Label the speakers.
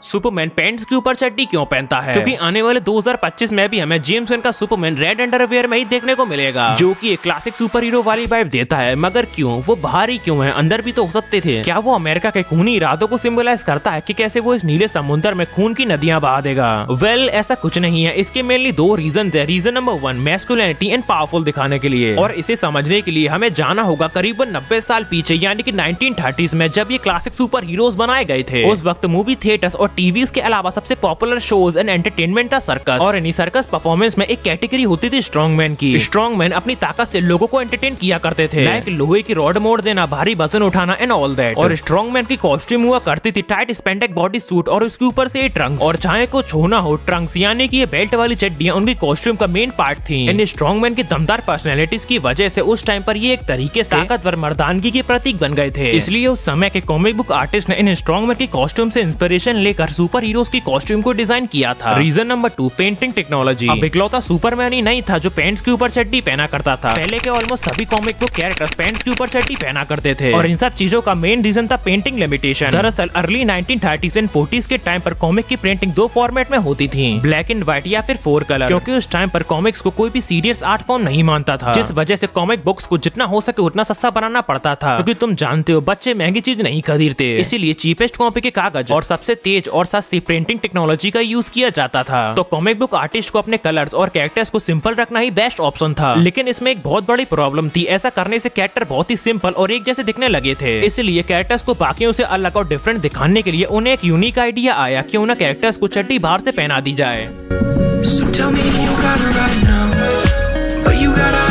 Speaker 1: Superman pants के ऊपर चड्डी क्यों पहनता है? क्योंकि आने वाले 2025 में भी हमें जेम्स वेन का सुपरमैन रेड अंडरवियर में ही देखने को मिलेगा, जो कि एक क्लासिक सुपर हीरो वाली वाइब देता है। मगर क्यों? वो बाहरी क्यों है, अंदर भी तो हो सकते थे। क्या वो अमेरिका के खूनी इरादों को सिंबलाइज करता है कि कैसे वो इस नीले समुद्र में खून की नदियां बहा देगा? वेल, ऐसा कुछ नहीं है। इसके मेनली दो रीजन है। Reason number 1, masculinity and powerful दिखाने के लिए, और इसे समझने के लिए हमें जाना होगा करीबन 90 साल पीछे, यानी कि 1930s में, जब ये क्लासिक सुपर हीरोज बनाए गए थे। उस वक्त मूवी थिएटर्स और टीवीज के अलावा सबसे पॉपुलर शोज एंड एंटरटेनमेंट था सर्कस, और इन्हीं सर्कस परफॉर्मेंस में एक कैटेगरी होती थी स्ट्रॉन्गमैन की। स्ट्रॉन्गमैन अपनी ताकत से लोगों को एंटरटेन किया करते थे, लाइक लोहे की रॉड मोड़ देना, भारी वजन उठाना एंड ऑल दैट। और स्ट्रॉन्गमैन की कॉस्ट्यूम हुआ करती थी टाइट स्पेंडेक्स बॉडी सूट और उसके ऊपर से ट्रंक्स, और चाहे को छूना हो ट्रंक्स यानी कि ये बेल्ट वाली चड्डियां उनकी कॉस्ट्यूम का मेन पार्ट थी। इन स्ट्रॉन्गमैन की दमदार पर्सनैलिटीज की वजह से उस टाइम पर ये एक तरीके से ताकतवर मर्दानगी के प्रतीक बन गए थे। इसलिए उस समय के कॉमिक बुक आर्टिस्ट ने इन स्ट्रॉन्गमैन की कॉस्ट्यूम से इंस्पिरेशन लेकर सुपर हीरोज की कॉस्ट्यूम को डिजाइन किया था। Reason number 2, painting technology. अब इकलौता सुपरमैन ही नहीं था जो पैंट्स के ऊपर चड्डी पहना करता था। पहले के ऑलमोस्ट सभी कॉमिक बुक कैरेक्टर्स पैंट्स के ऊपर चड्डी पहना करते थे, और इन सब चीजों का मेन रीजन था पेंटिंग लिमिटेशन। दरअसल अर्ली 1930s एंड 40s के टाइम पर कॉमिक की प्रिंटिंग दो फॉर्मेट में होती थी, ब्लैक एंड व्हाइट या फिर 4 कलर, क्योंकि उस टाइम पर कॉमिक्स को कोई भी सीरियस आर्ट फॉर्म नहीं मानता था, जिस वजह से कॉमिक बुक्स को जितना हो सके उतना सस्ता बनाना पड़ता था, क्योंकि तुम जानते हो बच्चे महंगी चीज नहीं खरीदते। इसीलिए चीपेस्ट कॉपी के कागज और सबसे तेज और सस्ती प्रिंटिंग टेक्नोलॉजी का यूज किया जाता था। तो कॉमिक बुक आर्टिस्ट को अपने कलर्स और कैरेक्टर्स को सिंपल रखना ही बेस्ट ऑप्शन था। लेकिन इसमें एक बहुत बड़ी प्रॉब्लम थी, ऐसा करने से कैरेक्टर बहुत ही सिंपल और एक जैसे दिखने लगे थे। इसलिए कैरेक्टर्स को बाकियों से अलग और डिफरेंट दिखाने के लिए उन्हें एक यूनिक आइडिया आया कि उन्हें कैरेक्टर्स को चड्डी बाहर से पहना दी जाए।
Speaker 2: So tell me you got it right now, but you gotta